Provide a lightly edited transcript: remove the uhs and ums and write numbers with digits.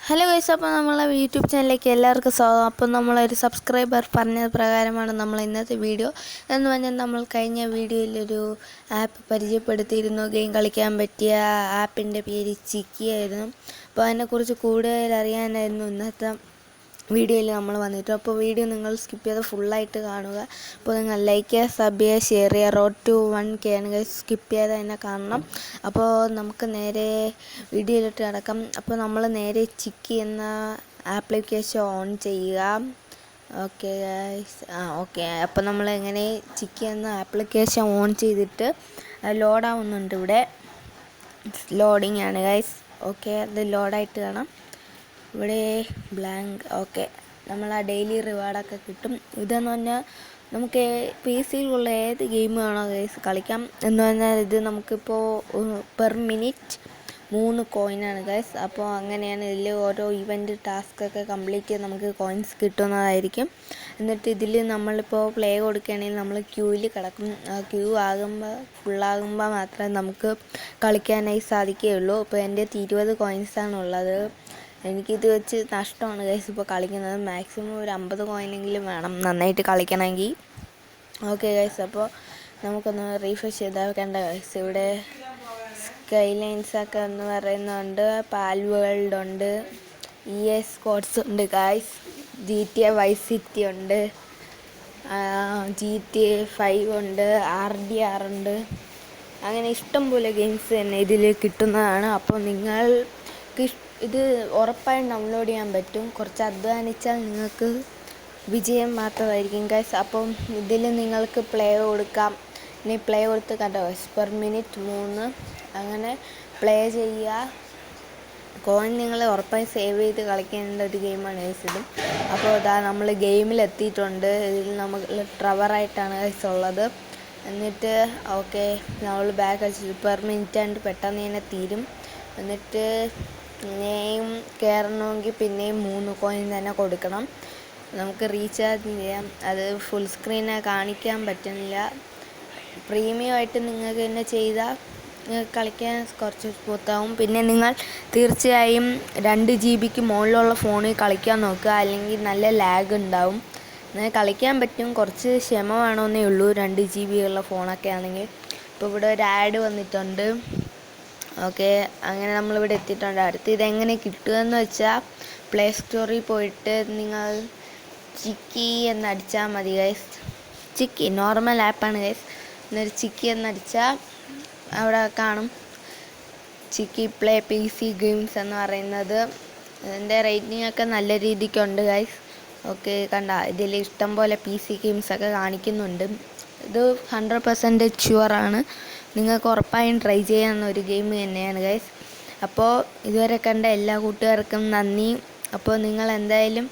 Hello guys, അപ്പോൾ നമ്മളെ YouTube ചാനലിലേക്ക് എല്ലാവർക്കും സ്വാഗതം. അപ്പം നമ്മളൊരു സബ്സ്ക്രൈബർ പറഞ്ഞത് പ്രകാരമാണ് നമ്മൾ ഇന്നത്തെ വീഡിയോ എന്ന് പറഞ്ഞാൽ നമ്മൾ കഴിഞ്ഞ വീഡിയോയിലൊരു ആപ്പ് പരിചയപ്പെടുത്തിയിരുന്നു. ഗെയിം കളിക്കാൻ പറ്റിയ ആപ്പിൻ്റെ പേര് ചിക്കി ആയിരുന്നു. അപ്പോൾ അതിനെക്കുറിച്ച് കൂടുതൽ അറിയാനായിരുന്നു ഇന്നത്തെ വീഡിയോയിൽ നമ്മൾ വന്നിട്ട്. അപ്പോൾ വീഡിയോ നിങ്ങൾ സ്കിപ്പ് ചെയ്ത് ഫുള്ളായിട്ട് കാണുക. അപ്പോൾ നിങ്ങൾ ലൈക്ക് ചെയ്യുക, സബ് ചെയ്യുക, ഷെയർ ചെയ്യുക. റോഡ് ടു 1K ആണ് ഗൈസ്. സ്കിപ്പ് ചെയ്ത് തന്നെ കാണണം. അപ്പോൾ നമുക്ക് നേരെ വീഡിയോയിലിട്ട് കിടക്കാം. അപ്പോൾ നമ്മൾ നേരെ ചിക്കി എന്ന ആപ്ലിക്കേഷൻ ഓൺ ചെയ്യുക. Okay guys, okay. അപ്പോൾ നമ്മൾ എങ്ങനെ ചിക്കി എന്ന ആപ്ലിക്കേഷൻ ഓൺ ചെയ്തിട്ട് ലോഡാവുന്നുണ്ട്. ഇവിടെ ലോഡിങ് ആണ് ഗൈസ്. ഓക്കെ, അത് ലോഡായിട്ട് കാണാം. ഇവിടെ ബ്ലാങ്ക്. ഓക്കെ, നമ്മൾ ആ ഡെയിലി റിവാർഡൊക്കെ കിട്ടും. ഇതെന്ന് പറഞ്ഞാൽ നമുക്ക് PC-യിലുള്ള ഏത് ഗെയിം വേണോ ഗൈസ് കളിക്കാം. എന്ന് പറഞ്ഞാൽ ഇത് നമുക്കിപ്പോൾ പെർ മിനിറ്റ് 3 കോയിനാണ് ഗൈസ്. അപ്പോൾ അങ്ങനെയാണ് ഇതിൽ ഓരോ ഇവൻറ്റ് ടാസ്ക്കൊക്കെ കംപ്ലീറ്റ് ചെയ്ത് നമുക്ക് കോയിൻസ് കിട്ടുന്നതായിരിക്കും. എന്നിട്ട് ഇതിൽ നമ്മളിപ്പോൾ പ്ലേ കൊടുക്കുകയാണെങ്കിൽ നമ്മൾ ക്യൂവിൽ കിടക്കും. ക്യൂ ആകുമ്പോൾ ഫുള്ളാകുമ്പോൾ മാത്രമേ നമുക്ക് കളിക്കാനായി സാധിക്കുകയുള്ളൂ. ഇപ്പോൾ എൻ്റെ 20 കോയിൻസാണ് ഉള്ളത്. എനിക്കിത് വെച്ച് നഷ്ടമാണ് ഗൈസ് ഇപ്പോൾ കളിക്കുന്നത്. മാക്സിമം ഒരു 50 കോയിനെങ്കിലും വേണം നന്നായിട്ട് കളിക്കണമെങ്കിൽ. ഓക്കെ ഗൈസ്, അപ്പോൾ നമുക്കൊന്ന് റീഫ്രഷ് ചെയ്താൽ കണ്ട ഗൈസ്, ഇവിടെ സ്കൈലൈൻസൊക്കെ എന്ന് പറയുന്നുണ്ട്, പാൽ വേൾഡ് ഉണ്ട്, EA സ്പോർട്സ് ഉണ്ട് ഗൈസ്, GTA വൈസ് സിറ്റി ഉണ്ട്, GTA 5 ഉണ്ട്, RDR ഉണ്ട്. അങ്ങനെ ഇഷ്ടം പോലെ ഗെയിംസ് തന്നെ ഇതിൽ കിട്ടുന്നതാണ്. അപ്പോൾ നിങ്ങൾക്ക് ഇത് ഉറപ്പായും ഡൗൺലോഡ് ചെയ്യാൻ പറ്റും. കുറച്ച് അധ്വാനിച്ചാൽ നിങ്ങൾക്ക് വിജയം മാത്രമായിരിക്കും ഗൈസ്. അപ്പം ഇതിൽ നിങ്ങൾക്ക് പ്ലേ കൊടുക്കാം. ഇനി പ്ലേ കൊടുത്ത് കണ്ടോ പെർ മിനിറ്റ് 3 അങ്ങനെ പ്ലേ ചെയ്യുക. കോയിൻ നിങ്ങൾ ഉറപ്പായും സേവ് ചെയ്ത് കളിക്കേണ്ട ഒരു ഗെയിമാണ് ഗൈസ് ഇതും. അപ്പോൾ ഇതാ നമ്മൾ ഗെയിമിലെത്തിയിട്ടുണ്ട്. ഇതിൽ നമ്മൾ ട്രവറായിട്ടാണ് ഗൈസ് ഉള്ളത്. എന്നിട്ട് ഓക്കെ, നമ്മൾ ബാക്ക് അടിച്ചു പെർ മിനിറ്റ് ആണ്ട് പെട്ടെന്ന് തന്നെ തീരും. എന്നിട്ട് പിന്നെയും കയറണമെങ്കിൽ പിന്നെയും 3 കോയിൻ തന്നെ കൊടുക്കണം. നമുക്ക് റീചാർജ് ചെയ്യാം. അത് ഫുൾ സ്ക്രീനെ കാണിക്കാൻ പറ്റുന്നില്ല. പ്രീമിയം ആയിട്ട് നിങ്ങൾക്ക് തന്നെ ചെയ്താൽ കളിക്കാൻ കുറച്ച് സ്മൂത്താവും. പിന്നെ നിങ്ങൾ തീർച്ചയായും 2 GB മുകളിലുള്ള ഫോണിൽ കളിക്കാൻ നോക്കുക, അല്ലെങ്കിൽ നല്ല ലാഗ് ഉണ്ടാവും. അങ്ങനെ കളിക്കാൻ പറ്റും, കുറച്ച് ക്ഷമ വേണമെന്നേ ഉള്ളൂ 2 GB ഉള്ള ഫോണൊക്കെ ആണെങ്കിൽ. ഇപ്പോൾ ഇവിടെ ഒരു ആഡ് വന്നിട്ടുണ്ട്. ഓക്കെ, അങ്ങനെ നമ്മളിവിടെ എത്തിയിട്ടുണ്ട്. അടുത്ത് ഇതെങ്ങനെ കിട്ടുകയെന്ന് വെച്ചാൽ പ്ലേ സ്റ്റോറിൽ പോയിട്ട് നിങ്ങൾ ചിക്കി എന്നടിച്ചാൽ മതി ഗൈസ്. ചിക്കി നോർമൽ ആപ്പാണ് ഗൈസ്. എന്നൊരു ചിക്കി എന്നടിച്ചാൽ അവിടെ കാണും ചിക്കി പ്ലേ PC ഗെയിംസ് എന്ന് പറയുന്നത്. ഇതിൻ്റെ റേറ്റിംഗ് ഒക്കെ നല്ല രീതിക്കുണ്ട് ഗൈസ്. ഓക്കെ, കണ്ട ഇതിൽ ഇഷ്ടം പോലെ PC ഗെയിംസൊക്കെ കാണിക്കുന്നുണ്ട്. ഇത് 100% ഷുവറാണ്. നിങ്ങൾക്ക് ഉറപ്പായും ട്രൈ ചെയ്യാവുന്ന ഒരു ഗെയിം തന്നെയാണ് ഗൈസ്. അപ്പോൾ ഇതുവരെ കണ്ട എല്ലാ കൂട്ടുകാർക്കും നന്ദി. അപ്പോൾ നിങ്ങൾ എന്തായാലും